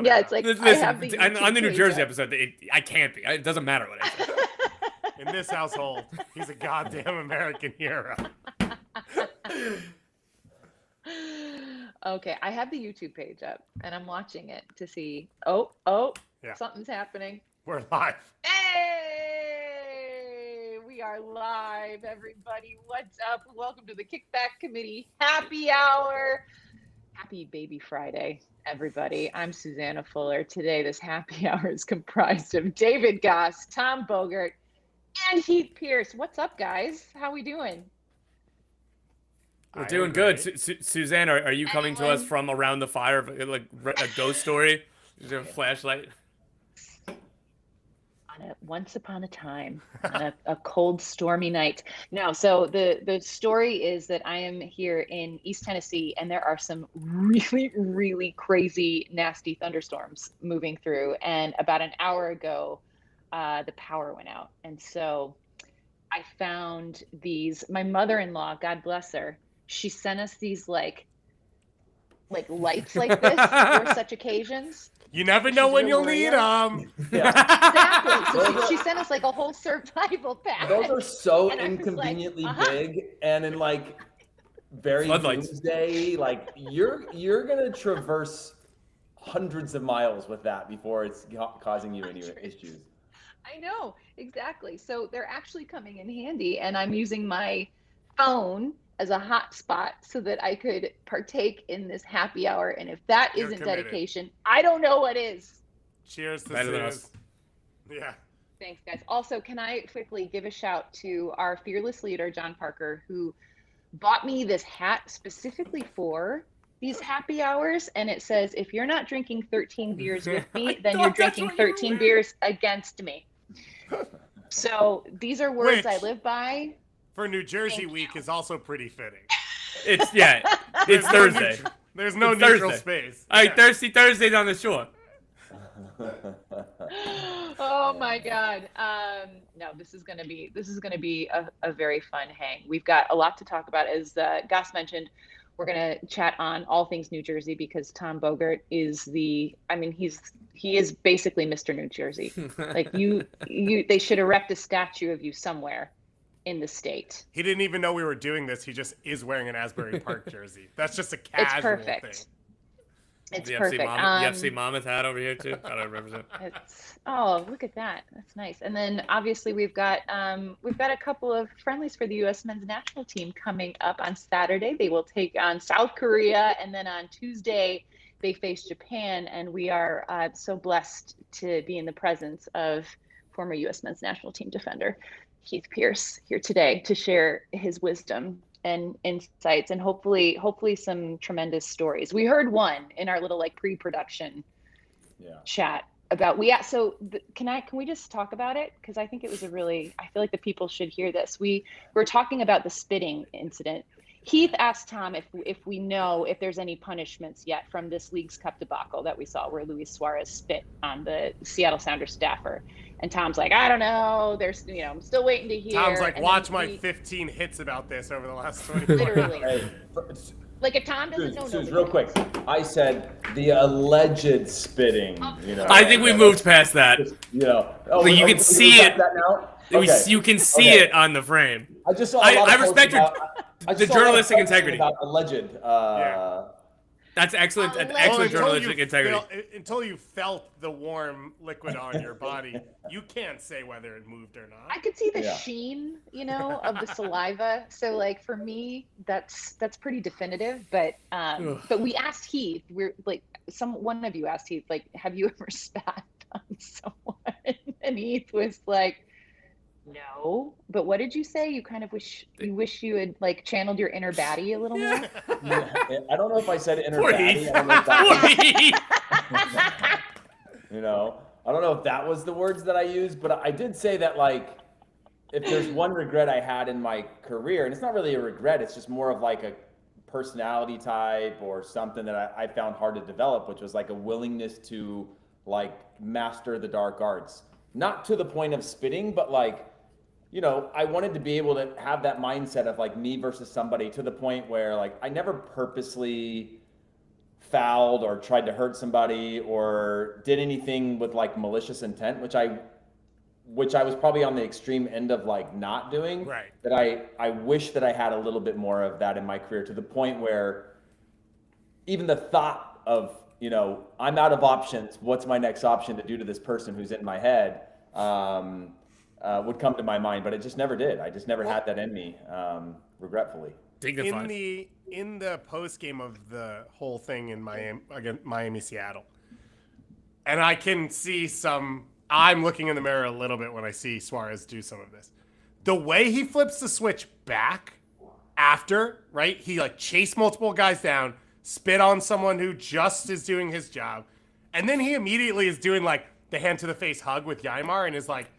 Yeah, it's like on the New Jersey episode, I can't be. It doesn't matter what I say. In this household, he's a goddamn American hero. Okay, I have the YouTube page up, and I'm watching it to see. Something's happening. We're live. Hey, we are live, everybody. What's up? Welcome to the Kickback Committee Happy Hour. Happy Baby Friday, everybody. I'm Susannah Fuller. Today, this happy hour is comprised of David Gass, Tom Bogert, and Heath Pearce. What's up, guys? How we doing? We're doing good. Suzanne, are you coming to us from around the fire, like a ghost story? Is there a flashlight? Once upon a time, on a cold, stormy night. No, so the story is that I am here in East Tennessee, and there are some really, really crazy, nasty thunderstorms moving through. And about an hour ago, the power went out. And so I found these, my mother-in-law, God bless her, she sent us these like lights like this for such occasions. You never know when you'll need them. Yeah. Exactly. So she sent us like a whole survival pack. Those are so inconveniently big, and in like very doomsday, like you're gonna traverse hundreds of miles with that before it's causing you any issues. I know, exactly. So they're actually coming in handy, and I'm using my phone as a hotspot so that I could partake in this happy hour. And if that isn't dedication, I don't know what is. Cheers to us. Yeah. Thanks, guys. Also, can I quickly give a shout to our fearless leader, John Parker, who bought me this hat specifically for these happy hours. And it says, if you're not drinking 13 beers with me, then you're drinking 13 beers against me. So these are words I live by. For New Jersey week is also pretty fitting. It's Thursday. There's no neutral space. All right, Thursday's on the shore. Oh my God. No, this is gonna be a very fun hang. We've got a lot to talk about. As Gus mentioned, we're gonna chat on all things New Jersey because Tom Bogert is he is basically Mr. New Jersey. Like they should erect a statue of you somewhere in the state. He didn't even know we were doing this. He just is wearing an Asbury Park jersey. That's just a casual thing. It's the perfect. UFC Monmouth hat over here too. Gotta represent. Look at that. That's nice. And then obviously we've got a couple of friendlies for the U.S. men's national team coming up on Saturday. They will take on South Korea, and then on Tuesday they face Japan. And we are so blessed to be in the presence of former U.S. men's national team defender Heath Pearce here today to share his wisdom and insights, and hopefully some tremendous stories. We heard one in our little pre-production chat about can we just talk about it, because I think it was I feel like the people should hear this. We were talking about the spitting incident. Heath asked Tom if we know if there's any punishments yet from this Leagues Cup debacle that we saw where Luis Suarez spit on the Seattle Sounders staffer. And Tom's like, I don't know. There's, I'm still waiting to hear. Tom's like, watch my 15 hits about this over the last 24 hours. Hey, like if Tom doesn't know. Suze, real quick, I said the alleged spitting. I think we moved past that. You can see it. Okay. You can see it on the frame. I just saw. I respect the journalistic integrity. About alleged. That's excellent. Excellent journalistic integrity. Until you felt the warm liquid on your body, you can't say whether it moved or not. I could see the sheen, of the saliva. So, for me, that's pretty definitive. But we asked Heath. One of you asked Heath, have you ever spat on someone? And Heath was like, no, but what did you say? You kind of wish you had channeled your inner baddie a little more. Yeah, I don't know if I said inner baddie. I don't know if that was the words that I used, but I did say that if there's one regret I had in my career, and it's not really a regret, it's just more of a personality type or something that I found hard to develop, which was a willingness to master the dark arts. Not to the point of spitting, but I wanted to be able to have that mindset of me versus somebody, to the point where I never purposely fouled or tried to hurt somebody or did anything with like malicious intent, which I was probably on the extreme end of like not doing. Right. That I wish that I had a little bit more of that in my career, to the point where even the thought of, you know, I'm out of options, what's my next option to do to this person who's in my head, would come to my mind, but it just never did. I just never had that in me, regretfully. Dignified. In the post game of the whole thing in Miami, again, Miami Seattle, and I can see I'm looking in the mirror a little bit when I see Suarez do some of this. The way he flips the switch back after, right? He like chased multiple guys down, spit on someone who just is doing his job, and then he immediately is doing like the hand to the face hug with Ymar and is like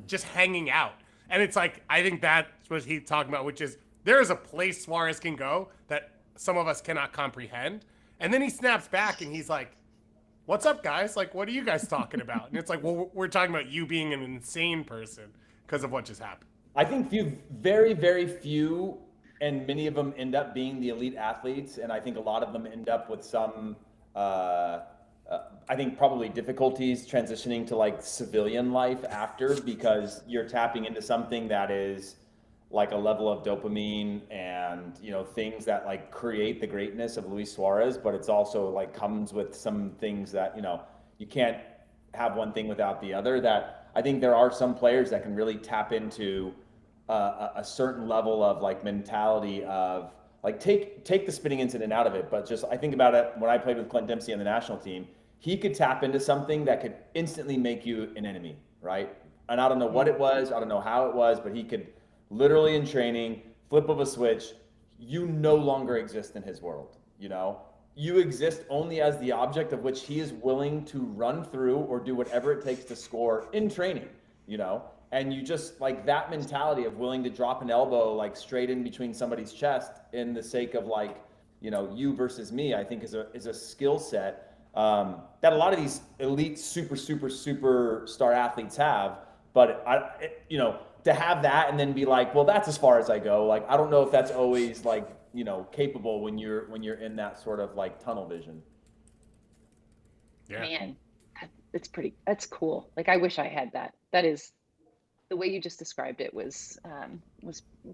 just hanging out. And it's like, I think that's what he's talking about, which is there is a place Suarez can go that some of us cannot comprehend. And then he snaps back and he's like, what's up, guys? Like, what are you guys talking about? And it's like, well, we're talking about you being an insane person because of what just happened. I think very, very few, and many of them end up being the elite athletes. And I think a lot of them end up with some, I think probably difficulties transitioning to like civilian life after, because you're tapping into something that is like a level of dopamine and, you know, things that like create the greatness of Luis Suarez, but it's also like comes with some things that, you know, you can't have one thing without the other. That I think there are some players that can really tap into a certain level of like mentality of like take the spitting incident out of it, but just I think about it when I played with Clint Dempsey on the national team. He could tap into something that could instantly make you an enemy, right? And I don't know what it was, I don't know how it was, but he could literally in training, flip of a switch, you no longer exist in his world, you know? You exist only as the object of which he is willing to run through or do whatever it takes to score in training, you know? And you just like that mentality of willing to drop an elbow like straight in between somebody's chest in the sake of like, you know, you versus me, I think is a skill set that a lot of these elite superstar athletes have. But you know, to have that and then be like, well, that's as far as I go. Like, I don't know if that's always like, you know, capable when you're in that sort of like tunnel vision. Yeah. Man, that's cool. Like, I wish I had that. That is, the way you just described it was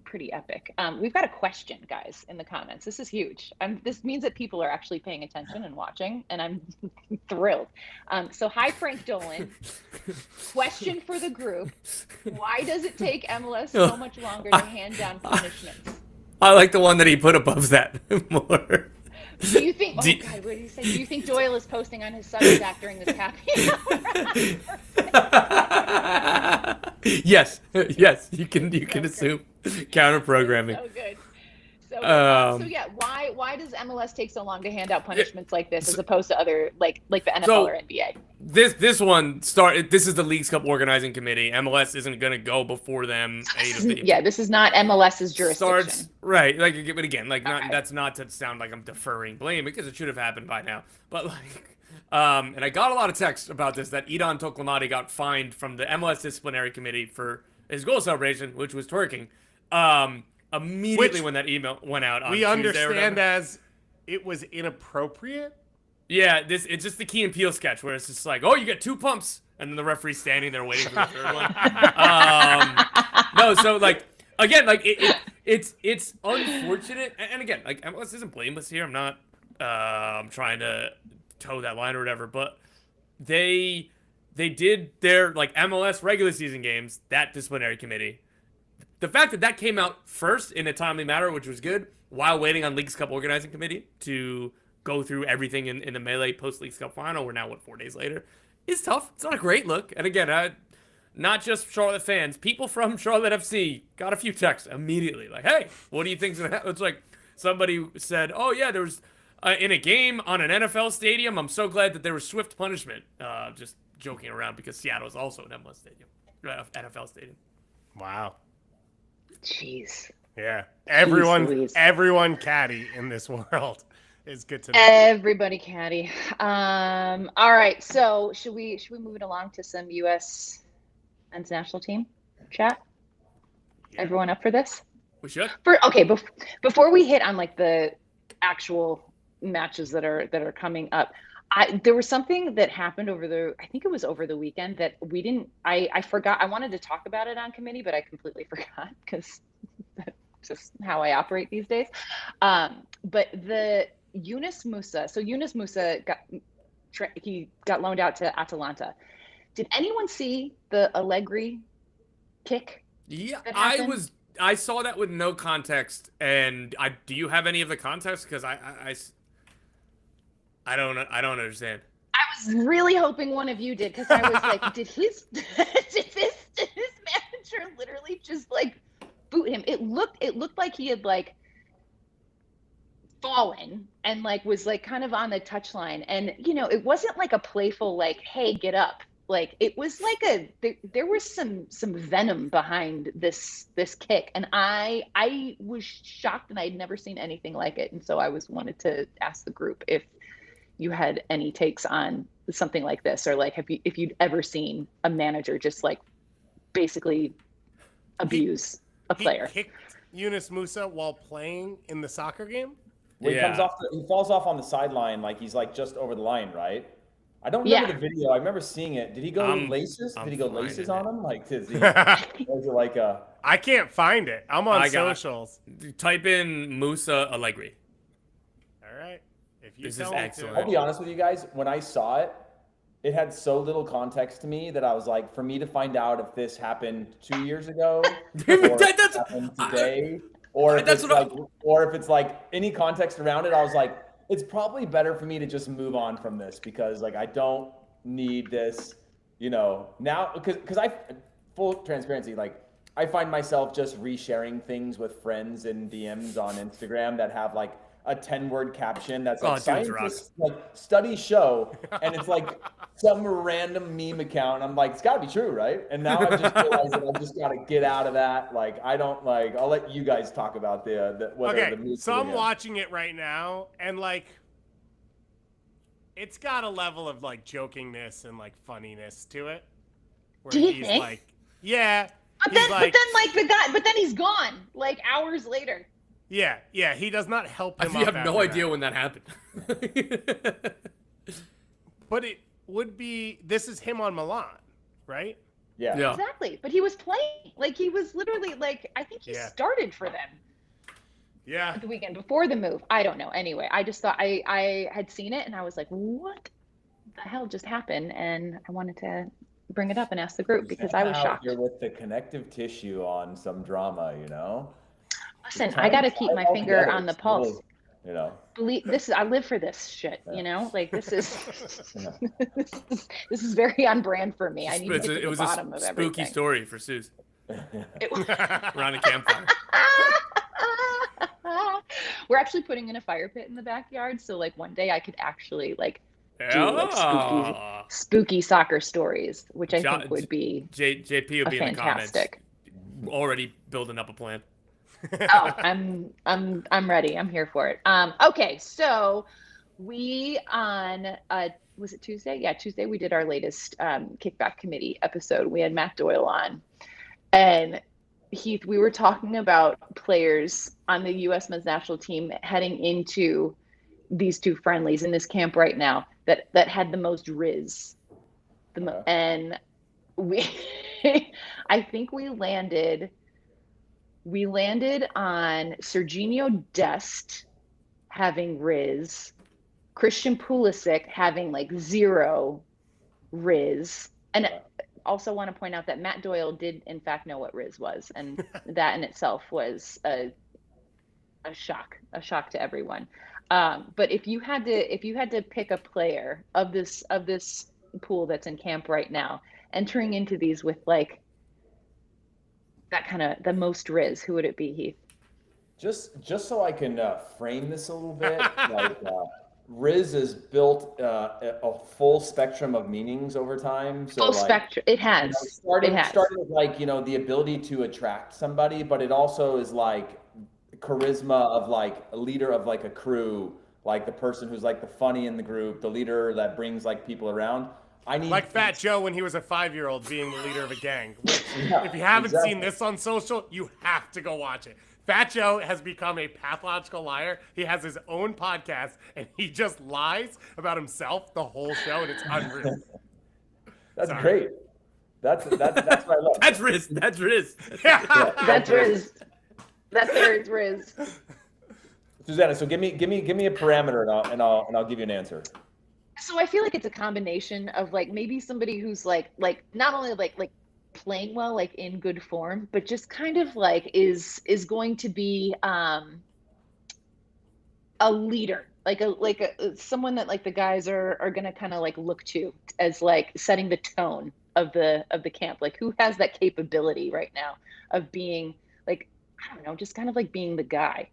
pretty epic. We've got a question, guys, in the comments. This is huge. This means that people are actually paying attention and watching, and I'm thrilled. So hi, Frank Dolan. Question for the group. Why does it take MLS so much longer to hand down punishments? I like the one that he put above that more. Do you think, oh God, what did he say? Do you think Doyle is posting on his Substack during this happy hour? Yes, you can assume counter programming. So good. So yeah, why does MLS take so long to hand out punishments like this as opposed to other like the NFL or NBA? This one this is the Leagues Cup organizing committee. MLS isn't going to go before them. Yeah, this is not MLS's jurisdiction. Right, like, but again, like, Okay. that's not to sound like I'm deferring blame, because it should have happened by now. But like, and I got a lot of texts about this, that Idon Toklamati got fined from the MLS disciplinary committee for his goal celebration, which was twerking. Immediately when that email went out on we Tuesday understand as it was inappropriate. Yeah, it's just the Key and Peele sketch where it's just like, oh, you get 2 pumps, and then the referee's standing there waiting for the third one. No, so like again, like it's unfortunate, and again, like MLS isn't blameless here. I'm not I'm trying to toe that line or whatever, but they did their like MLS regular season games, that disciplinary committee. The fact that came out first in a timely manner, which was good, while waiting on Leagues Cup organizing committee to go through everything in the Melee post-Leagues Cup final, we're now, 4 days later, is tough. It's not a great look. And again, not just Charlotte fans, people from Charlotte FC got a few texts immediately. Like, hey, what do you think's going to happen? It's like somebody said, oh, yeah, there was, in a game on an NFL stadium, I'm so glad that there was swift punishment. Just joking around, because Seattle is also an MLS stadium, NFL stadium. Wow. Jeez. Yeah. Everyone caddy in this world is good to know. Everybody caddy. All right. So should we move it along to some U.S. men's national team chat? Yeah. Everyone up for this? We should. Before we hit on like the actual matches that are coming up. There was something that happened I think it was over the weekend that we didn't, I forgot. I wanted to talk about it on committee, but I completely forgot because that's just how I operate these days. But the Yunus Musa, so Yunus Musa got loaned out to Atalanta. Did anyone see the Allegri kick? Yeah, I saw that with no context, and do you have any of the context? Because I don't understand. I was really hoping one of you did, because I was like, did his manager literally just like boot him? It looked like he had like fallen and like was like kind of on the touchline, and it wasn't like a playful like, hey, get up. Like it was like there was some venom behind this kick, and I was shocked, and I'd never seen anything like it, and so I wanted to ask the group if you had any takes on something like this, or like if you'd ever seen a manager just like basically abuse a player. He kicked Yunus Musa while playing in the soccer game. Well, he falls off on the sideline, like he's like just over the line, right? I don't remember the video. I remember seeing it. Did he go laces? Did he go laces on him? Like, was it like a? I can't find it. I'm on socials. Type in Musa Allegri. All right. This is excellent. I'll be honest with you guys. When I saw it, it had so little context to me that I was like, for me to find out if this happened 2 years ago, or if it happened today, or if it's like any context around it, I was like, it's probably better for me to just move on from this, because like I don't need this, now, because full transparency, like I find myself just resharing things with friends in DMs on Instagram that have like a 10-word caption that's like scientists like studies show, and it's like some random meme account. I'm like, it's got to be true, right? And now I just realized that I've just got to get out of that. Like, I don't like. I'll let you guys talk about the so I'm watching it right now, and like, it's got a level of like jokingness and like funniness to it. Where Do you think? Like, yeah. But then he's gone like hours later. Yeah, he does not help him. I have no idea when that happened. But it would be, this is him on Milan, right? Yeah. Exactly. But he was playing, like he was literally like, I think he started for them. Yeah. At the weekend before the move. I don't know. Anyway, I just thought I had seen it, and I was like, what the hell just happened? And I wanted to bring it up and ask the group, because I was shocked. You're with the connective tissue on some drama, Listen, I got to keep my finger on the pulse. Really, I live for this shit, like this is, this is very on brand for me. I need to get to the bottom of everything. Spooky story for Suze. Around a campfire. We're actually putting in a fire pit in the backyard, so like one day I could actually like do like spooky soccer stories, which I think would be JP would be fantastic. In the comments, already building up a plan. Oh, I'm ready. I'm here for it. Okay, so we was it Tuesday? Yeah, Tuesday we did our latest kickback committee episode. We had Matt Doyle on, and Heath, we were talking about players on the U.S. men's national team heading into these two friendlies in this camp right now that had the most riz, and we, I think we landed on Serginho Dest having riz, Christian Pulisic having like 0 riz, and also want to point out that Matt Doyle did in fact know what riz was, and that in itself was a shock to everyone. But if you had to pick a player of this pool that's in camp right now, entering into these with like that kind of the most riz, who would it be, Heath? Just so I can frame this a little bit, like riz has built a full spectrum of meanings over time. So full spectrum, it has. Starting with like the ability to attract somebody, but it also is like charisma of like a leader of like a crew, like the person who's like the funny in the group, the leader that brings like people around. Like Fat Joe when he was a 5-year-old being the leader of a gang. Which, if you haven't seen this on social, you have to go watch it. Fat Joe has become a pathological liar. He has his own podcast, and he just lies about himself the whole show, and it's unreal. That's Sorry. great. That's what I love. That's Riz. That's Riz. That's Riz. That's Riz. Susannah, so give me a parameter, and I'll give you an answer. So I feel like it's a combination of like maybe somebody who's like not only like playing well, like in good form, but just kind of like is going to be a leader, like someone that like the guys are gonna kind of like look to as like setting the tone of the camp, like who has that capability right now of being like, I don't know, just kind of like being the guy.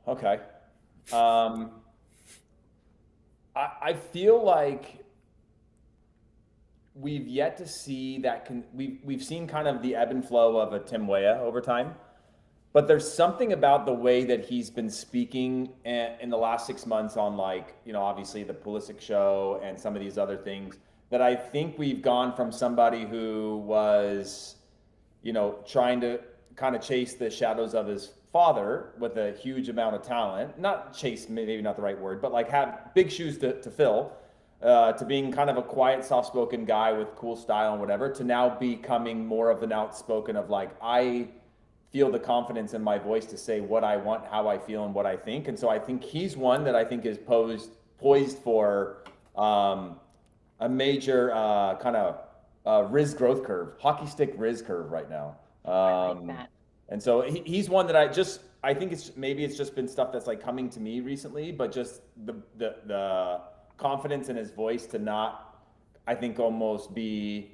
Okay. I feel like we've yet to see that. We've seen kind of the ebb and flow of a Tim Weah over time, but there's something about the way that he's been speaking in the last 6 months on, like, you know, obviously the Pulisic show and some of these other things, that I think we've gone from somebody who was, you know, trying to kind of chase the shadows of his father with a huge amount of talent, not chase, maybe not the right word, but like have big shoes to fill, to being kind of a quiet, soft-spoken guy with cool style and whatever, to now becoming more of an outspoken of like, I feel the confidence in my voice to say what I want, how I feel, and what I think. And so I think he's one that I think is poised for a major kind of Riz growth curve, hockey stick Riz curve right now. I like that. And so he's one that I think it's just been stuff that's like coming to me recently, but just the confidence in his voice to not, I think, almost be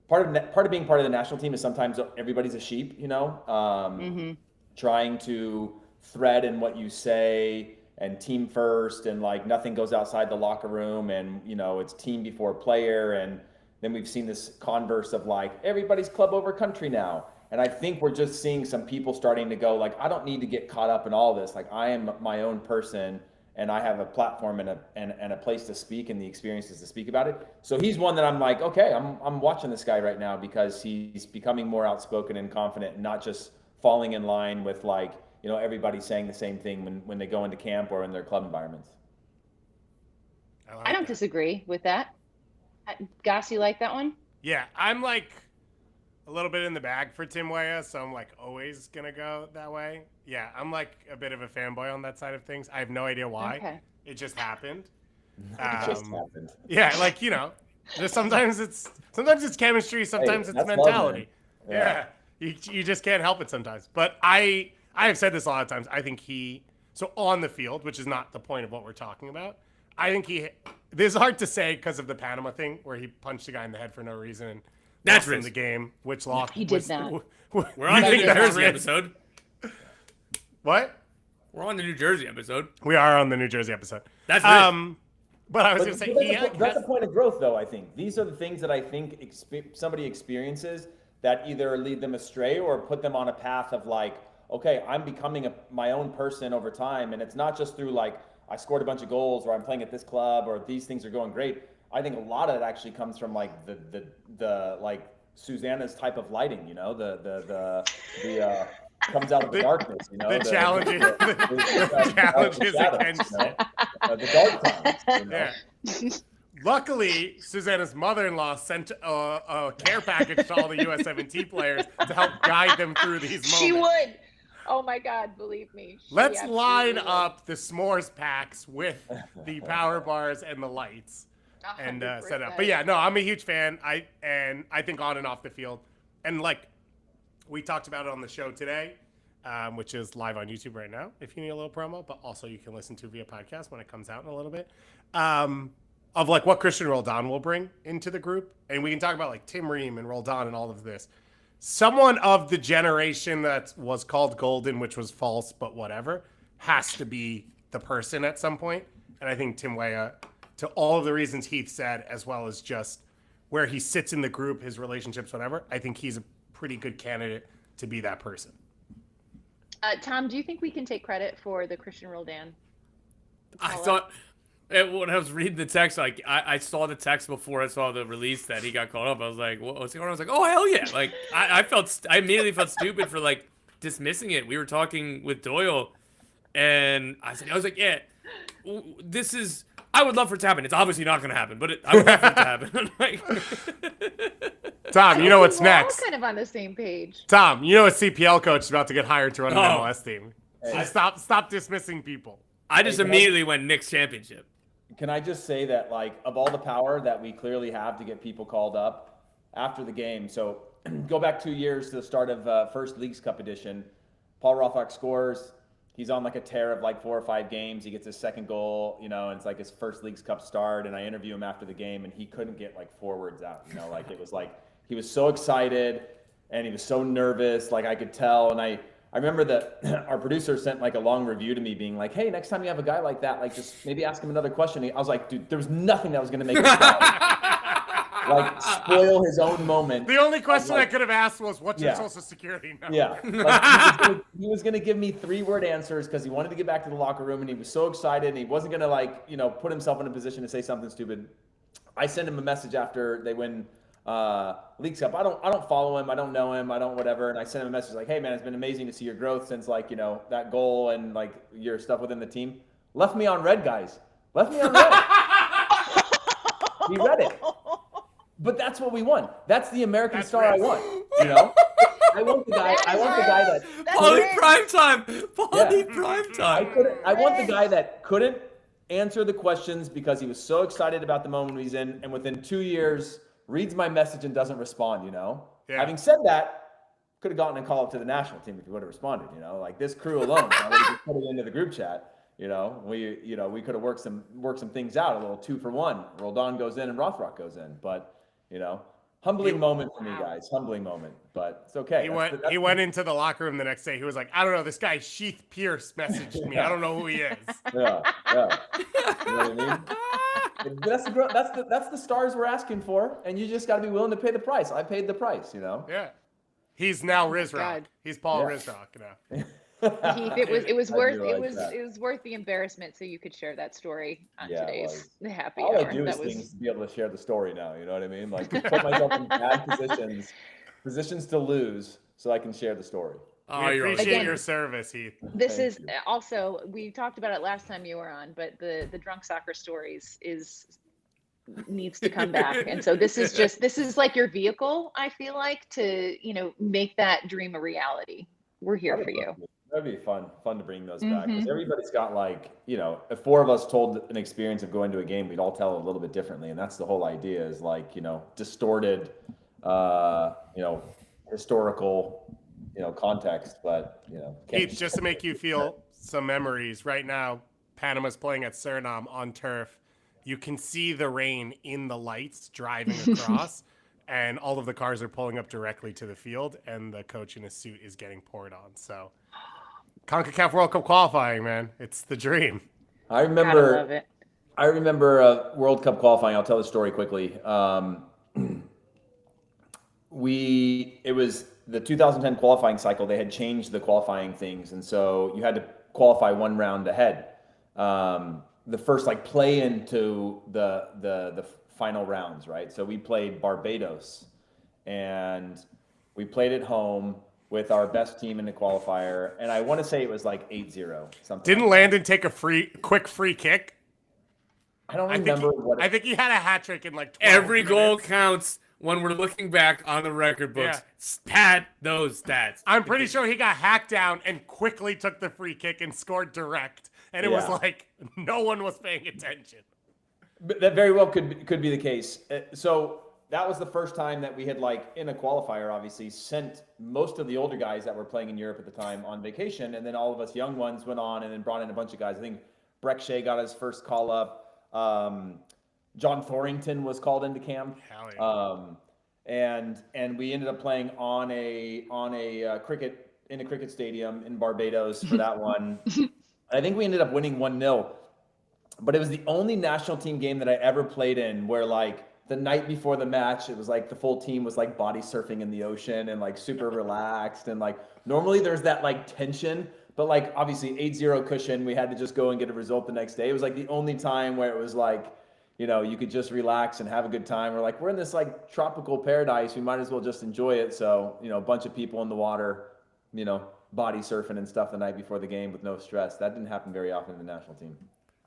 part of being part of the national team is sometimes everybody's a sheep, you know, trying to thread in what you say and team first, and like nothing goes outside the locker room, and, you know, it's team before player. And then we've seen this converse of like, everybody's club over country now. And I think we're just seeing some people starting to go like, I don't need to get caught up in all this. Like, I am my own person, and I have a platform and a place to speak and the experiences to speak about it. So he's one that I'm like, okay, I'm watching this guy right now because he's becoming more outspoken and confident, and not just falling in line with like, you know, everybody saying the same thing when they go into camp or in their club environments. I don't disagree with that. Gass, you like that one? Yeah, I'm like a little bit in the bag for Tim Weah, so I'm like always gonna go that way. Yeah, I'm like a bit of a fanboy on that side of things. I have no idea why. Okay. It just happened. It just happened. Yeah, like, you know, sometimes it's chemistry, sometimes it's that's mentality. love, man. Yeah. You just can't help it sometimes. But I have said this a lot of times. I think so on the field, which is not the point of what we're talking about, I think this is hard to say because of the Panama thing where he punched a guy in the head for no reason and That's lost in Riz. the game, which lost. He did that. We're on the New Jersey Riz? episode. What? We're on the New Jersey episode. We are on the New Jersey episode. That's Riz. But I was going to say, that's the point of growth, though. I think these are the things that I think somebody experiences that either lead them astray or put them on a path of like, okay, I'm becoming my own person over time, and it's not just through like I scored a bunch of goals or I'm playing at this club or these things are going great. I think a lot of it actually comes from like the like Susannah's type of lighting, you know, the comes out of the darkness, you know, the challenges against it. The dark times, you know? Yeah. Luckily, Susannah's mother-in-law sent a care package to all the US-17 players to help guide them through these moments. She would. Oh my God, believe me. Let's line up the s'mores packs with the power bars and the lights and set up. But yeah, no, I'm a huge fan. I think on and off the field, and like we talked about it on the show today, which is live on YouTube right now if you need a little promo, but also you can listen to via podcast when it comes out in a little bit, of like what Christian Roldan will bring into the group. And we can talk about like Tim Ream and Roldan and all of this. Someone of the generation that was called golden, which was false, but whatever, has to be the person at some point. And I think Tim Weah, to all of the reasons Heath said, as well as just where he sits in the group, his relationships, whatever, I think he's a pretty good candidate to be that person. Tom, do you think we can take credit for the Christian Roldan? I thought when I was reading the text, like I saw the text before I saw the release that he got called up. I was like, what's going on? I was like, oh hell yeah! Like I immediately felt stupid for like dismissing it. We were talking with Doyle, and I was like, yeah, this is. I would love for it to happen. It's obviously not going to happen, but I would love for it to happen. Like, Tom, you know what's We're all next. kind of on the same page. Tom, you know a CPL coach is about to get hired to run an Oh. MLS team. Hey. So stop dismissing people. I just immediately went Knicks championship. Can I just say that, like, of all the power that we clearly have to get people called up after the game, so go back 2 years to the start of first Leagues Cup edition. Paul Rothrock scores. He's on like a tear of like 4 or 5 games. He gets his second goal, you know, and it's like his first Leagues Cup start. And I interview him after the game, and he couldn't get like 4 words out. You know, like it was like he was so excited and he was so nervous. Like I could tell. And I remember that our producer sent like a long review to me, being like, "Hey, next time you have a guy like that, like just maybe ask him another question." I was like, "Dude, there was nothing that was going to make him like spoil his own moment." The only question like, I could have asked was, "What's your Yeah. social security number?" Yeah, like, he was gonna give me 3-word answers because he wanted to get back to the locker room, and he was so excited, and he wasn't gonna like, you know, put himself in a position to say something stupid. I sent him a message after they win Leagues Cup. I don't follow him, I don't know him, I don't whatever, and I sent him a message like, "Hey man, it's been amazing to see your growth since like, you know, that goal and like your stuff within the team." Left me on red, guys. Left me on red. He read it. But that's what we want. That's the American star I want. You know, I want the guy. I want the guy that. Paulie primetime. Paulie primetime. I want the guy that couldn't answer the questions because he was so excited about the moment he's in, and within 2 years reads my message and doesn't respond. You know. Yeah. Having said that, could have gotten a call up to the national team if he would have responded. You know, like this crew alone, I would have just put it into the group chat. You know, we could have worked some things out, a little 2-for-1. Roldan goes in and Rothrock goes in, but. You know, humbling moment for me, guys. Humbling moment, but it's okay. He went into the locker room the next day. He was like, "I don't know. This guy Heath Pearce messaged me. I don't know who he is." Yeah. You know what I mean? That's the stars we're asking for, and you just got to be willing to pay the price. I paid the price, you know. Yeah. He's now Rizrock. God. He's Paul Yeah. Rizrock now. Heath, it was I worth do like that. it was worth the embarrassment so you could share that story on Yeah, it today's happy All hour. I do is That was things to be able to share the story now. You know what I mean? Like put myself in bad positions to lose, so I can share the story. Oh, We you're right. appreciate Again, your service, Heath. this Thank is you. also, we talked about it last time you were on, but the drunk soccer stories needs to come back. And so this is like your vehicle, I feel like, to, you know, make that dream a reality. We're here for you. That'd be fun to bring those back, because everybody's got, like, you know, if 4 of us told an experience of going to a game, we'd all tell it a little bit differently, and that's the whole idea, is like, you know, distorted, you know, historical, you know, context, but you know. Heath, just to make you feel some memories, right now, Panama's playing at Suriname on turf. You can see the rain in the lights driving across, and all of the cars are pulling up directly to the field, and the coach in his suit is getting poured on. So, CONCACAF World Cup qualifying, man, it's the dream. I Gotta love it. remember World Cup qualifying. I'll tell the story quickly. It was the 2010 qualifying cycle. They had changed the qualifying things, and so you had to qualify 1 round ahead. The first like play into the final rounds, right? So we played Barbados, and we played at home with our best team in the qualifier, and I want to say it was like 8-0 something. Didn't Landon take a quick free kick? I don't I remember think, I think he had a hat trick in like 12 Every goal minutes. counts when we're looking back on the record books. Yeah. Stat those stats. I'm pretty sure he got hacked down and quickly took the free kick and scored direct. And it was Yeah. like no one was paying attention. But that very well could be the case. So that was the first time that we had, like, in a qualifier, obviously, sent most of the older guys that were playing in Europe at the time on vacation, and then all of us young ones went on and then brought in a bunch of guys. I think Breck Shea got his first call up. John Thorrington was called into camp. Hell yeah. And we ended up playing on a cricket stadium in Barbados for that one. I think we ended up winning 1-0, but it was the only national team game that I ever played in where, like, the night before the match, it was like the full team was like body surfing in the ocean and like super relaxed, and like normally there's that like tension, but like obviously 8-0 cushion, we had to just go and get a result the next day. It was like the only time where it was like, you know, you could just relax and have a good time. We're like, we're in this like tropical paradise, we might as well just enjoy it. So, you know, a bunch of people in the water, you know, body surfing and stuff the night before the game with no stress. That didn't happen very often in the national team.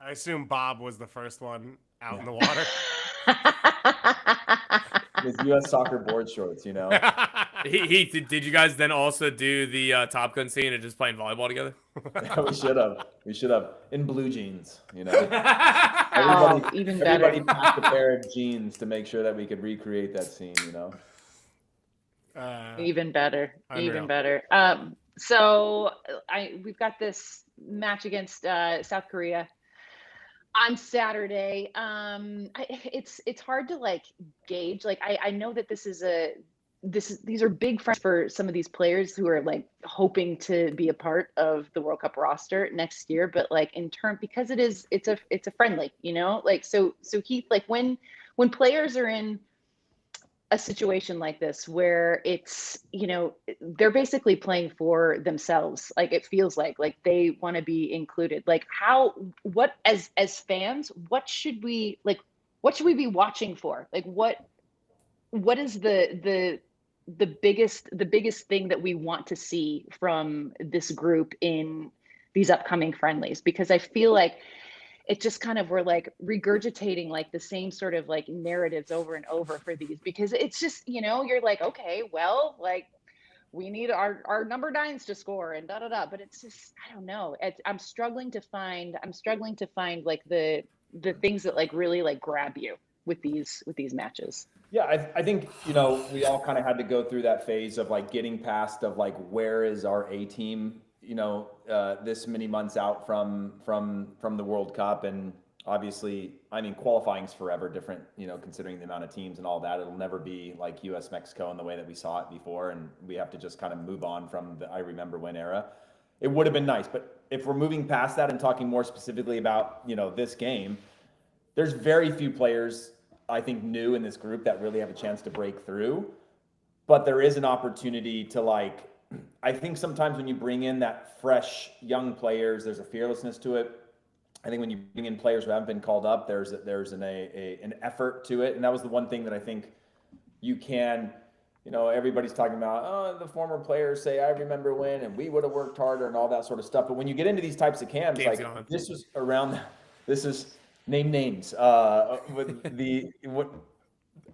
I assume Bob was the first one out in the water. His U.S. soccer board shorts, you know. Heath, did you guys then also do the Top Gun scene and just playing volleyball together? We should have. We should have in blue jeans, you know. Even better. Everybody packed a pair of jeans to make sure that we could recreate that scene, you know. Even better. Unreal. Even better. So we've got this match against South Korea on Saturday. It's hard to like gauge. Like I know that these are big friends for some of these players who are like hoping to be a part of the World Cup roster next year. But like because it's a friendly, you know, like so Heath, like when players are in a situation like this where it's, you know, they're basically playing for themselves, like it feels like they want to be included, like what as fans, what should we be watching for? Like what is the biggest thing that we want to see from this group in these upcoming friendlies? Because I feel like it just kind of, we're like regurgitating like the same sort of like narratives over and over for these, because it's just, you know, you're like, okay, well, like we need our number 9s to score and but it's just, I don't know. I'm struggling to find like the things that like really like grab you with these matches. Yeah, I think, you know, we all kind of had to go through that phase of like getting past of like, where is our A team, you know, this many months out from the World Cup. And obviously, I mean, qualifying's forever different, you know, considering the amount of teams and all that. It'll never be like US Mexico in the way that we saw it before, and we have to just kind of move on from the I remember when era. It would have been nice, but if we're moving past that and talking more specifically about, you know, this game, there's very few players I think new in this group that really have a chance to break through. But there is an opportunity to like, I think sometimes when you bring in that fresh young players, there's a fearlessness to it. I think when you bring in players who haven't been called up, there's an effort to it. And that was the one thing that I think you can, you know, everybody's talking about, oh, the former players say, I remember when, and we would have worked harder and all that sort of stuff. But when you get into these types of camps, Game's like gone. this was around, this is name names.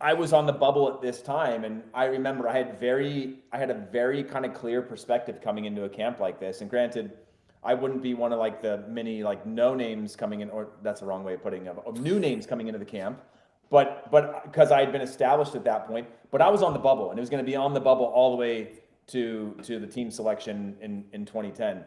I was on the bubble at this time, and I remember I had a very kind of clear perspective coming into a camp like this. And granted, I wouldn't be one of like the many like no names coming in, or that's the wrong way of putting it, of new names coming into the camp, but because I had been established at that point. But I was on the bubble, and it was going to be on the bubble all the way to the team selection in 2010,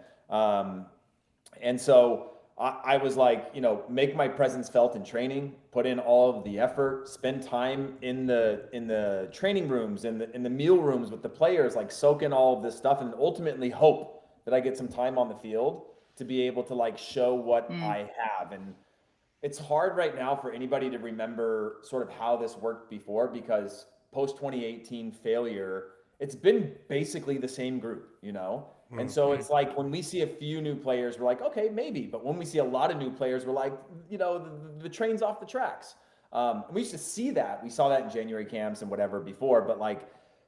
and so. I was like, you know, make my presence felt in training, put in all of the effort, spend time in the training rooms, in the meal rooms with the players, like soak in all of this stuff, and ultimately hope that I get some time on the field to be able to like show what I have. And it's hard right now for anybody to remember sort of how this worked before, because post 2018 failure, it's been basically the same group, you know? And so it's like when we see a few new players, we're like, okay, maybe. But when we see a lot of new players, we're like, you know, the train's off the tracks. We used to see that. We saw that in January camps and whatever before. But like,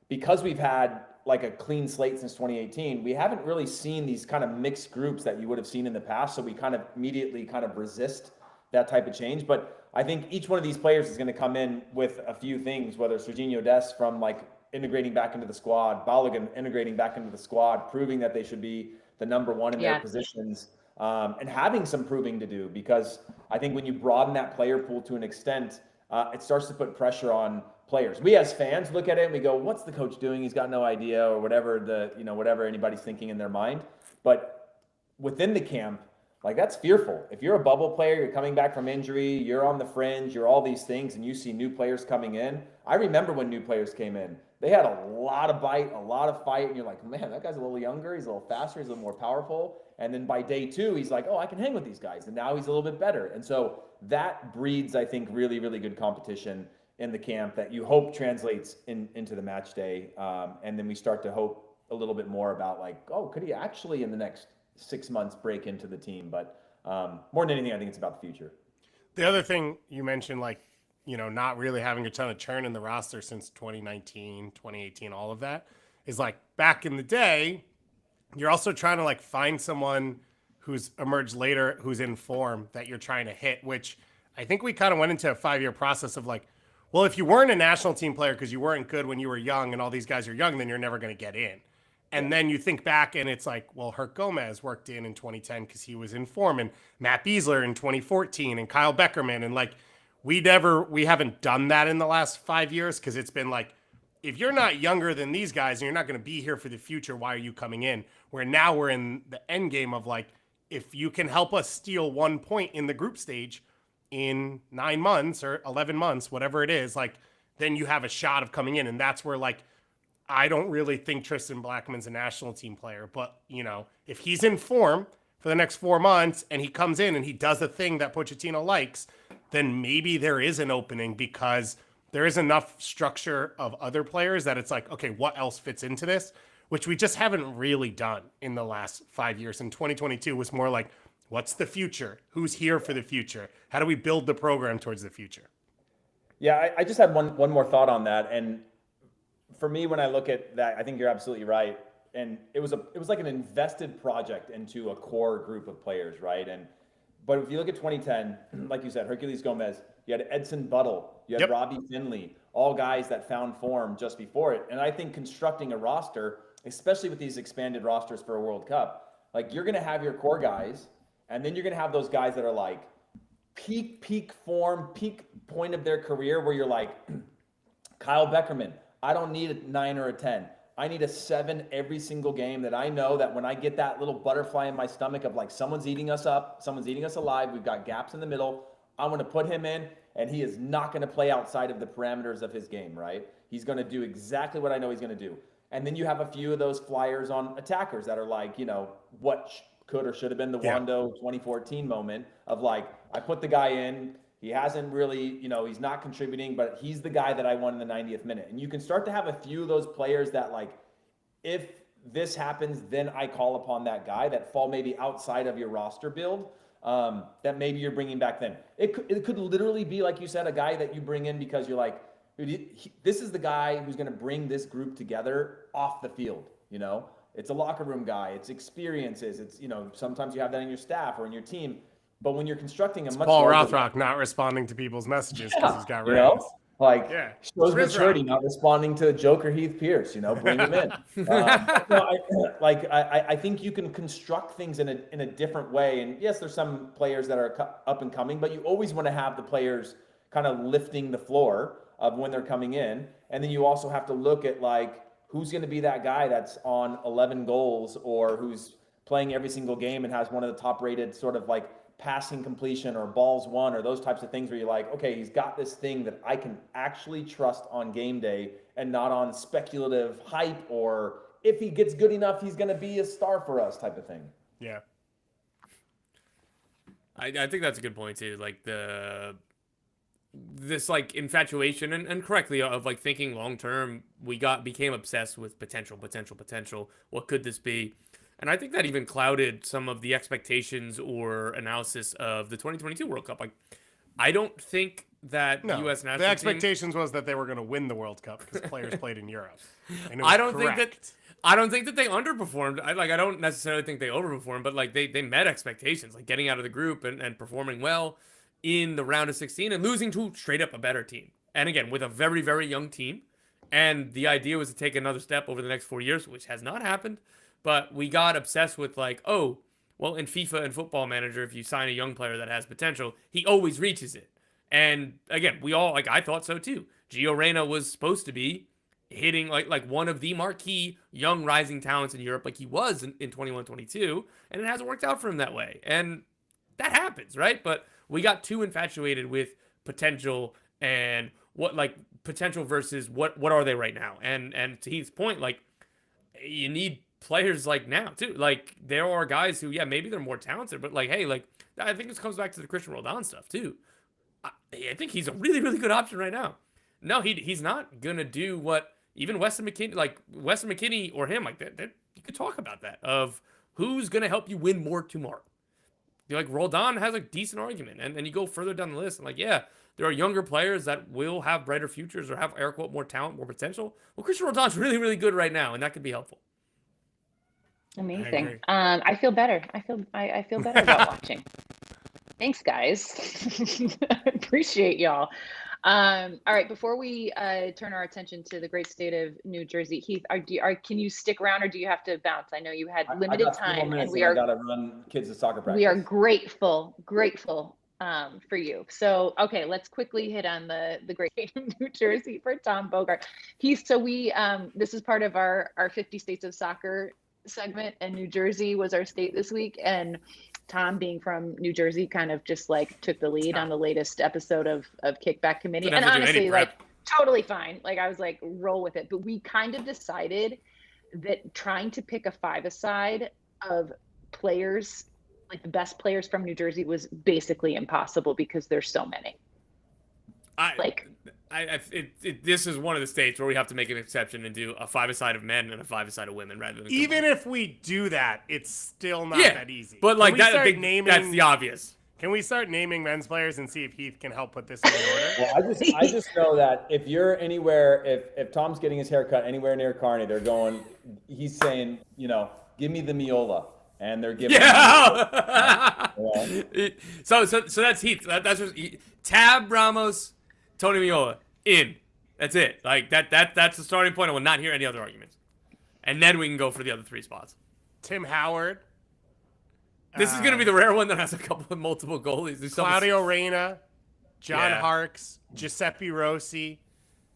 because we've had like a clean slate since 2018, we haven't really seen these kind of mixed groups that you would have seen in the past. So we kind of immediately kind of resist that type of change. But I think each one of these players is going to come in with a few things, whether it's Serginho Dest from like integrating back into the squad, Balogun integrating back into the squad, proving that they should be the number 1 in their positions, and having some proving to do, because I think when you broaden that player pool to an extent, it starts to put pressure on players. We as fans look at it and we go, what's the coach doing? He's got no idea, or whatever anybody's thinking in their mind. But within the camp, like that's fearful. If you're a bubble player, you're coming back from injury, you're on the fringe, you're all these things, and you see new players coming in. I remember when new players came in, they had a lot of bite, a lot of fight, and you're like, man, that guy's a little younger, he's a little faster, he's a little more powerful. And then by day 2, he's like, oh, I can hang with these guys. And now he's a little bit better. And so that breeds, I think, really, really good competition in the camp that you hope translates into the match day. And then we start to hope a little bit more about like, oh, could he actually in the next 6 months break into the team? But more than anything, I think it's about the future. The other thing you mentioned, like, you know, not really having a ton of churn in the roster since 2019, 2018, all of that, is like back in the day, you're also trying to like find someone who's emerged later, who's in form that you're trying to hit, which I think we kind of went into a 5-year process of like, well, if you weren't a national team player because you weren't good when you were young and all these guys are young, then you're never going to get in. And then you think back and it's like, well, Herc Gomez worked in 2010 because he was in form, and Matt Beasler in 2014 and Kyle Beckerman. And like, we haven't done that in the last 5 years because it's been like, if you're not younger than these guys and you're not going to be here for the future, why are you coming in? Where now we're in the end game of like, if you can help us steal 1 point in the group stage in 9 months or 11 months, whatever it is, like, then you have a shot of coming in. And that's where like, I don't really think Tristan Blackman's a national team player, but you know, if he's in form for the next 4 months and he comes in and he does a thing that Pochettino likes, then maybe there is an opening because there is enough structure of other players that it's like, okay, what else fits into this? Which we just haven't really done in the last 5 years. And 2022 was more like, what's the future? Who's here for the future? How do we build the program towards the future? Yeah, I just had one more thought on that. And for me, when I look at that, I think you're absolutely right. And it was like an invested project into a core group of players, right? But if you look at 2010, like you said, Hercules Gomez, you had Edson Buttle, you had Robbie Finley, all guys that found form just before it. And I think constructing a roster, especially with these expanded rosters for a World Cup, like you're going to have your core guys, and then you're going to have those guys that are like peak form, peak point of their career, where you're like, Kyle Beckerman, I don't need a 9 or a 10. I need a 7 every single game, that I know that when I get that little butterfly in my stomach of like someone's eating us up, someone's eating us alive, we've got gaps in the middle, I want to put him in, and he is not going to play outside of the parameters of his game, right? He's going to do exactly what I know he's going to do. And then you have a few of those flyers on attackers that are like, you know, what could or should have been the Wando 2014 moment of like, I put the guy in, he hasn't really, you know, he's not contributing, but he's the guy that I want in the 90th minute. And you can start to have a few of those players that like, if this happens, then I call upon that guy, that fall maybe outside of your roster build, that maybe you're bringing back then. It could literally be, like you said, a guy that you bring in because you're like, this is the guy who's going to bring this group together off the field, you know? It's a locker room guy, it's experiences, it's, you know, sometimes you have that in your staff or in your team. But when you're constructing a much Paul Rothrock not responding to people's messages because he's got rings. Like, shows maturity, not responding to Joker Heath Pearce, you know, bring him in. I think you can construct things in a different way. And yes, there's some players that are up and coming, but you always want to have the players kind of lifting the floor of when they're coming in. And then you also have to look at like, who's going to be that guy that's on 11 goals or who's playing every single game and has one of the top rated sort of like passing completion or balls won or those types of things where you're like, okay, he's got this thing that I can actually trust on game day and not on speculative hype, or if he gets good enough, he's going to be a star for us type of thing. Yeah. I think that's a good point too. Like this like infatuation and correctly of like thinking long term, became obsessed with potential. What could this be? And I think that even clouded some of the expectations or analysis of the 2022 World Cup. Like, I don't think that the U.S. national the team... expectations was that they were going to win the World Cup because players played in Europe. And I don't think that they underperformed. I don't necessarily think they overperformed, but like they met expectations, like getting out of the group and performing well in the round of 16 and losing to straight up a better team. And again, with a very, very young team. And the idea was to take another step over the next 4 years, which has not happened. But we got obsessed with like, oh, well, in FIFA and Football Manager, if you sign a young player that has potential, he always reaches it. And again, we all, like, I thought so too. Gio Reyna was supposed to be hitting like one of the marquee young rising talents in Europe, like he was in 21-22, and it hasn't worked out for him that way. And that happens, right? But we got too infatuated with potential and what, like, potential versus what are they right now? And to Heath's point, like, you need players like now too. Like, there are guys who, maybe they're more talented, but like, hey, like, I think this comes back to the Christian Roldan stuff too. I think he's a really, really good option right now. No, he's not gonna do what even Weston McKennie or him, like that. You could talk about that of who's gonna help you win more tomorrow. You're like, Roldan has a decent argument, and you go further down the list, and like, there are younger players that will have brighter futures or have air quote more talent, more potential. Well, Christian Roldan's really, really good right now, and that could be helpful. Amazing. agree. I feel better. I feel better about watching. Thanks, guys. Appreciate y'all. All right, before we turn our attention to the great state of New Jersey, Heath, can you stick around or do you have to bounce? I know you had I limited got 2 more time, minutes and and I gotta run kids to soccer practice. we are grateful for you. So, okay, let's quickly hit on the great state of New Jersey for Tom Bogart. Heath, so we this is part of our 50 states of soccer segment, and New Jersey was our state this week, and Tom, being from New Jersey, kind of just like took the lead on the latest episode of Kickback Committee. Didn't And have to do any honestly, prep. like totally fine. Like I was like, roll with it. But we kind of decided that trying to pick a five-a-side of players, like the best players from New Jersey, was basically impossible because there's so many. This is one of the states where we have to make an exception and do a five-a-side of men and a five-a-side of women rather than Even combine. if we do that, it's still not Yeah, that easy. but like Can we that, start that's the obvious. Can we start naming men's players and see if Heath can help put this in order? Well, I just know that if you're anywhere, if Tom's getting his hair cut anywhere near Kearney, they're going. He's saying, give me the Miola, and they're giving. Yeah. Yeah. So that's Heath. That's just Tab Ramos, Tony Miola in. That's it. Like that's the starting point. I will not hear any other arguments, and then we can go for the other 3 spots. Tim Howard. This is gonna be the rare one that has a couple of multiple goalies. There's Claudio Reyna, John Yeah. Harkes, Giuseppe Rossi,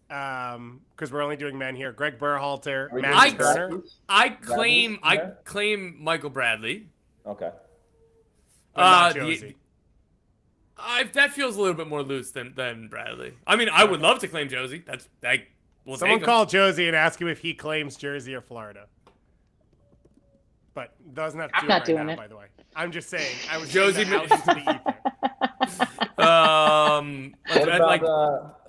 because we're only doing men here. Greg Berhalter, we Matt doing Turner. I Bradley? claim Michael Bradley. Okay. But not Josie. That feels a little bit more loose than Bradley. I mean, I would love to claim Josie. We'll Someone take him. call Josie and ask him if he claims Jersey or Florida. But doesn't have to I'm do not it right doing now, it. by the way. I'm just saying. I was Josie Josie out into the ether. What about like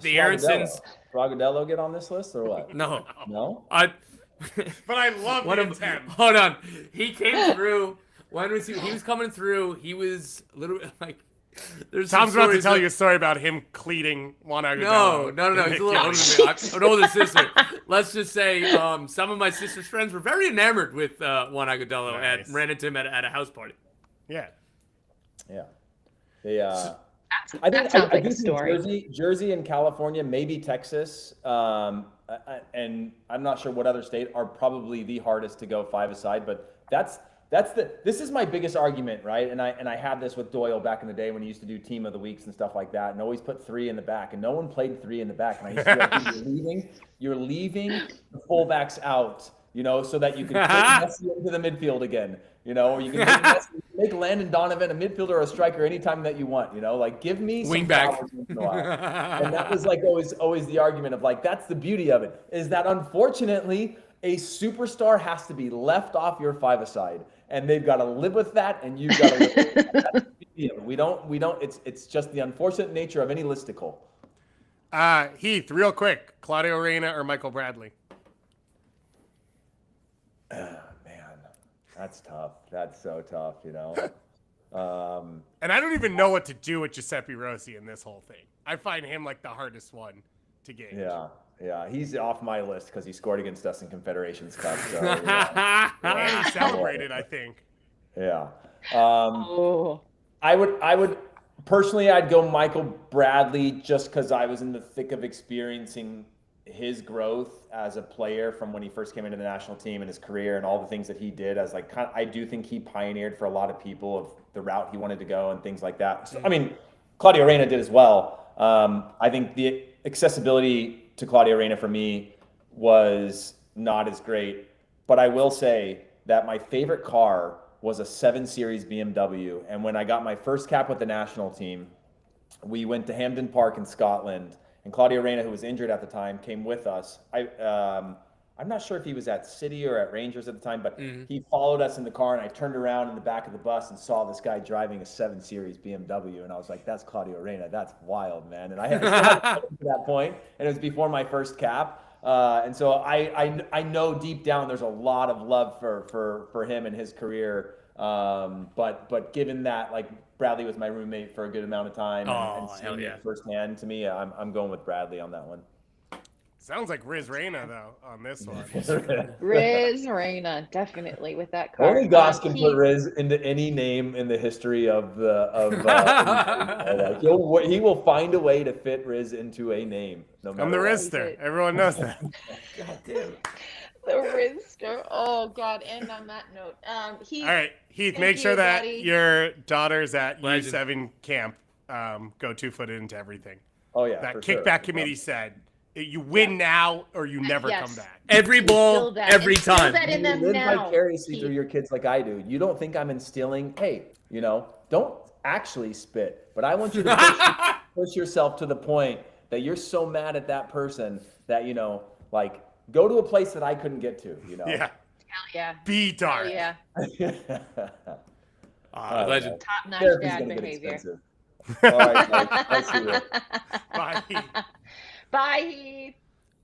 the Aaronsons. Bragadello get on this list or what? No, No. But I love One the of intent. hold on. He came through. When was he? He was coming through. He was a little bit like. There's some Tom's about to stories tell that- you a story about him cleating Juan Agudelo. No. He's a little older than me. I'm an older sister. Let's just say some of my sister's friends were very enamored with Juan Agudelo Nice. and ran into him at a house party. Yeah. Yeah. They, That sounds like a story. Jersey and California, maybe Texas, and I'm not sure what other state are probably the hardest to go five-a-side, but this is my biggest argument, right? And I had this with Doyle back in the day when he used to do team of the weeks and stuff like that, and always put 3 in the back, and no one played 3 in the back. And I used to be like, you're leaving the fullbacks out, so that you can put Messi into the midfield again, or you can make Landon Donovan a midfielder or a striker anytime that you want, like give me some Wingback. flowers once in a while. And that was like always the argument of like, that's the beauty of it, is that unfortunately a superstar has to be left off your five-a-side. And they've got to live with that, and you've got to live with that. That's the beauty of it. We don't. It's just the unfortunate nature of any listicle. Heath, real quick, Claudio Reyna or Michael Bradley? Man, that's tough. That's so tough, And I don't even know what to do with Giuseppe Rossi in this whole thing. I find him like the hardest one to gauge. Yeah, he's off my list because he scored against us in Confederations Cup. So, And he celebrated, I think. Yeah. Oh. I would personally, I'd go Michael Bradley just because I was in the thick of experiencing his growth as a player from when he first came into the national team and his career and all the things that he did. As like, I do think he pioneered for a lot of people of the route he wanted to go and things like that. So, I mean, Claudio Reyna did as well. I think the accessibility to Claudio Reyna for me was not as great, but I will say that my favorite car was a 7 Series BMW. And when I got my first cap with the national team, we went to Hampden Park in Scotland, and Claudio Reyna, who was injured at the time, came with us. I'm not sure if he was at City or at Rangers at the time, but he followed us in the car, and I turned around in the back of the bus and saw this guy driving a 7 Series BMW, and I was like, that's Claudio Reyna. That's wild, man. And I had to that point, and it was before my first cap. And so I know deep down there's a lot of love for him and his career. But given that, like, Bradley was my roommate for a good amount of time and seeing it firsthand, to me, I'm going with Bradley on that one. Sounds like Riz Reina though on this one. Riz Reina, definitely with that card. Only Gass can put Riz into any name in the history of like he will find a way to fit Riz into a name. No matter I'm the what. Rizster. Everyone knows that. God damn. The Rizster. Oh God! And on that note, Heath. All right, Heath, thank make you, sure that buddy. your daughter's at Legend. U7 camp. Go 2-footed into everything. Oh yeah. That for kickback sure. committee said you win now or you never Yes. come back. Every ball, every Instill time. that in You them live now. vicariously Heath. through your kids like I do. You don't think I'm instilling, hey, don't actually spit, but I want you to push yourself to the point that you're so mad at that person that, like, go to a place that I couldn't get to, Yeah. Hell yeah. Be dark. Oh yeah. Legend. Top-notch Therapy's dad gonna get behavior. expensive. All right, guys. I'll see you. Bye, Heath. Bye, Heath.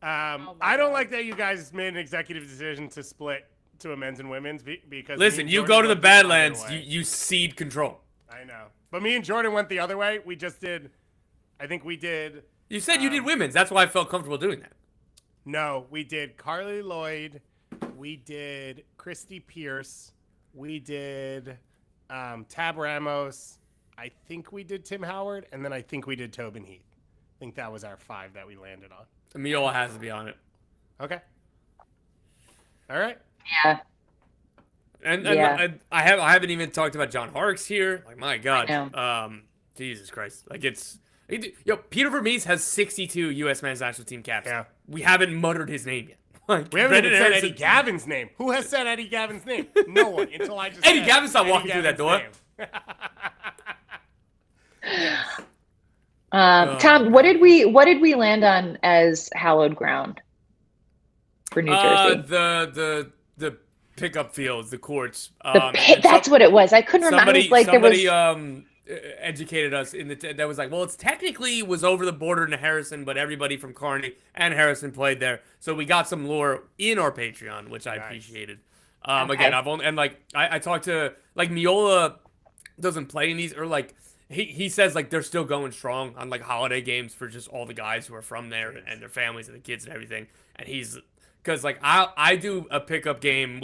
I don't like that you guys made an executive decision to split to a men's and women's because Listen, me and you Jordan go to the went other Badlands, way. you cede control. I know, but me and Jordan went the other way. We just did. I think we did. You said you did women's. That's why I felt comfortable doing that. No, we did Carly Lloyd. We did Christy Pierce. We did Tab Ramos. I think we did Tim Howard, and then I think we did Tobin Heath. I think that was our 5 that we landed on. Miola has to be on it. Okay. All right. Yeah. And Yeah. I haven't even talked about John Harkes here. Like, my God. I Jesus Christ. Like, Peter Vermees has 62 U.S. men's national team caps. Yeah. We haven't muttered his name yet. Like, We haven't even Brendan said Harrison- Eddie Gavin's name. Who has said Eddie Gavin's name? No one until I just Eddie said Gavin's not Eddie walking through that door. name. Tom, what did we land on as hallowed ground for New Jersey? The pickup fields, the courts. The pit, that's what it was. I couldn't remember. It was like there was. Somebody educated us that was like, well, it's technically was over the border to Harrison, but everybody from Kearney and Harrison played there, so we got some lore in our Patreon, which I appreciated. Okay. Again, I've only I talked to like Miola doesn't play in these, or like he says like they're still going strong on like holiday games for just all the guys who are from there and their families and the kids and everything, and he's because like I do a pickup game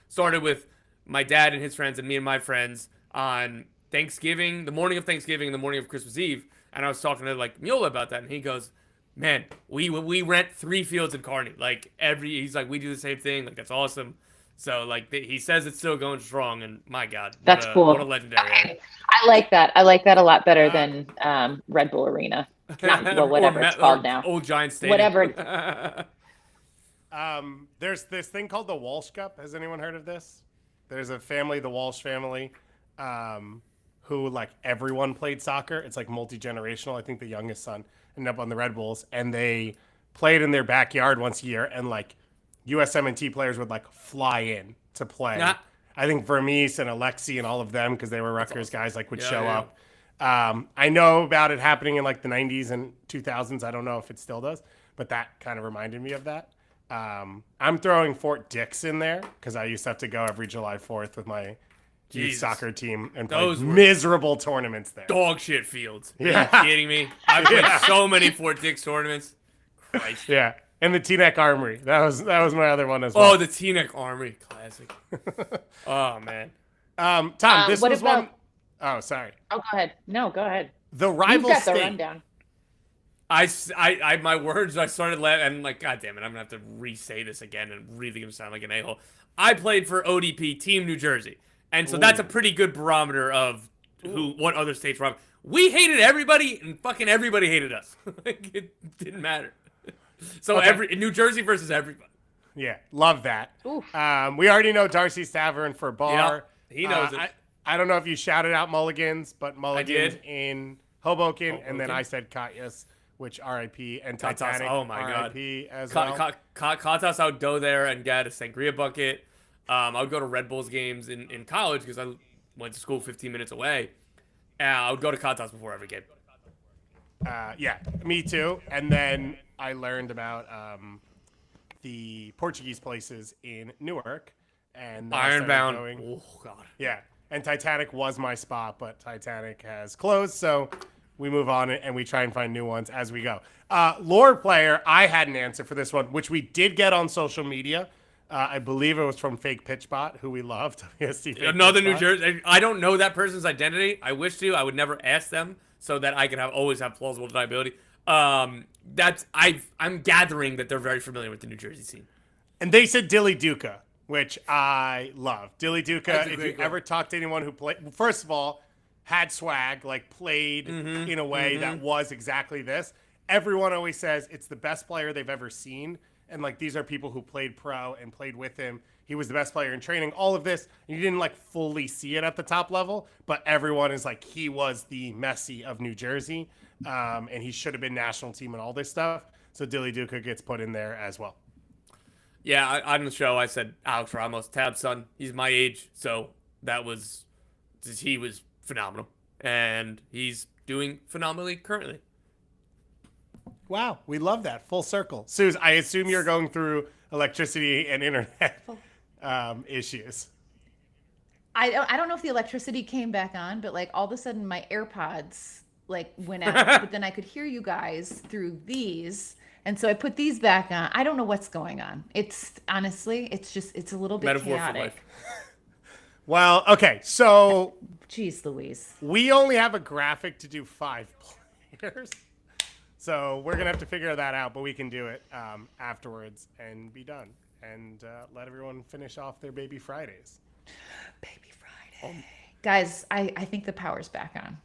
started with my dad and his friends and me and my friends on Thanksgiving, the morning of Thanksgiving, and the morning of Christmas Eve, and I was talking to like Miola about that, and he goes, "Man, we rent 3 fields in Kearney. Like he's like we do the same thing. Like that's awesome." So like he says it's still going strong, and my God, That's cool. What a legendary area. I like that. I like that a lot better than Red Bull Arena. Well, whatever it's called now. Old Giant Stadium. Whatever. There's this thing called the Walsh Cup. Has anyone heard of this? There's a family, the Walsh family, who like everyone played soccer. It's like multi-generational. I think the youngest son ended up on the Red Bulls, and they played in their backyard once a year, and like USMNT players would like fly in to play. Nah. I think Vermees and Alexi and all of them, because they were Rutgers guys, like would show yeah. up. I know about it happening in like the 90s and 2000s. I don't know if it still does, but that kind of reminded me of that. I'm throwing Fort Dix in there because I used to have to go every July 4th with my youth Jesus. soccer team and play Those were miserable tournaments there. Dog shit fields. Yeah. Are you kidding me? I've played so many Fort Dix tournaments. Christ. Yeah, and the Teaneck Armory. That was my other one as well. Oh, the Teaneck Armory. Classic. Oh, man. Tom, this what was about- one oh sorry. Oh, go ahead. No, go ahead. The You've rival got the state. rundown. I my words, I started laughing, and like, God damn it, I'm gonna have to re-say this again and really gonna sound like an a-hole. I played for ODP, Team New Jersey, and so that's a pretty good barometer of what other states were. We hated everybody, and fucking everybody hated us. Like, it didn't matter. So Okay. New Jersey versus everybody. Yeah, love that. Oof. We already know Darcy's Tavern for bar. Yeah, he knows it. I don't know if you shouted out Mulligans, but Mulligans did. in Hoboken, and then Hoboken. I said Katya's, which R.I.P. and Katas, Titanic. oh my God. R.I.P. as well. Katas, I would go there and get a sangria bucket. I would go to Red Bulls games in college because I went to school 15 minutes away. I would go to Katas before every game. Yeah, me too. And then I learned about the Portuguese places in Newark, and then I started Ironbound. going- Oh, God. Yeah, and Titanic was my spot, but Titanic has closed, so we move on and we try and find new ones as we go. Lore player, I had an answer for this one, which we did get on social media. I believe it was from Fake Pitchbot, who we love. Another New Jersey. I don't know that person's identity. I wish to. I would never ask them so that I could always have plausible deniability. I'm gathering that they're very familiar with the New Jersey scene. And they said Dilly Duca, which I love. Dilly Duca, if you ever talk to anyone who played, first of all, had swag, like played in a way that was exactly this. Everyone always says it's the best player they've ever seen. And like, these are people who played pro and played with him. He was the best player in training, all of this. And you didn't like fully see it at the top level, but everyone is like, he was the Messi of New Jersey. And he should have been national team and all this stuff. So Dilly Duca gets put in there as well. Yeah, on the show, I said Alex Ramos, Tab's son. He's my age. So he was phenomenal. And he's doing phenomenally currently. Wow, we love that. Full circle. Suze, I assume you're going through electricity and internet issues. I don't know if the electricity came back on, but like all of a sudden my AirPods like went out, but then I could hear you guys through these. And so I put these back on. I don't know what's going on. It's honestly, it's a little bit Metaphor chaotic. for life. Well, okay, so Jeez Louise. we only have a graphic to do 5 players. So we're going to have to figure that out, but we can do it afterwards and be done. And let everyone finish off their Baby Fridays. Baby Friday. Guys, I think the power's back on.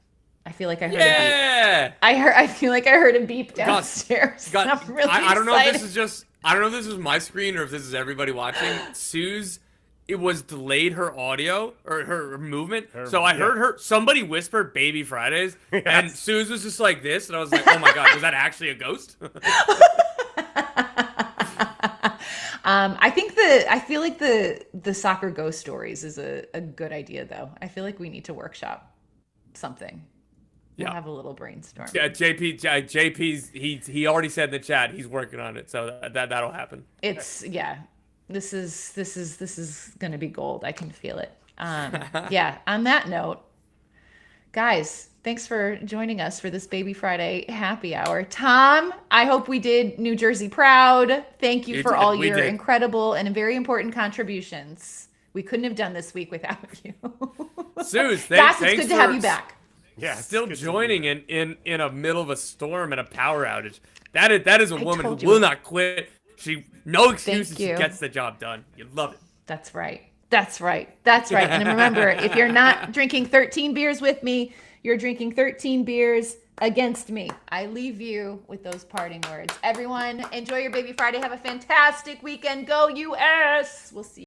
I feel like I heard a beep. I feel like I heard a beep downstairs. I'm really I don't know excited. if this is just I don't know if this is my screen or if this is everybody watching. Suze, it was delayed her audio or her movement. So I heard somebody whisper Baby Fridays and Suze was just like this and I was like, oh my God, was that actually a ghost? I feel like the soccer ghost stories is a good idea though. I feel like we need to workshop something. We'll have a little brainstorm. Yeah, JP's he already said in the chat he's working on it, so that'll happen. This is gonna be gold. I can feel it. Yeah. On that note, guys, thanks for joining us for this Baby Friday happy hour. Tom, I hope we did New Jersey proud. Thank you for all your incredible and very important contributions. We couldn't have done this week without you. Suze, Gass, it's good to have you back. Yeah, still joining in a middle of a storm and a power outage. That is a woman who will not quit. No excuses. She gets the job done. You love it. That's right. And remember, if you're not drinking 13 beers with me, you're drinking 13 beers against me. I leave you with those parting words. Everyone, enjoy your Baby Friday. Have a fantastic weekend. Go US. We'll see you.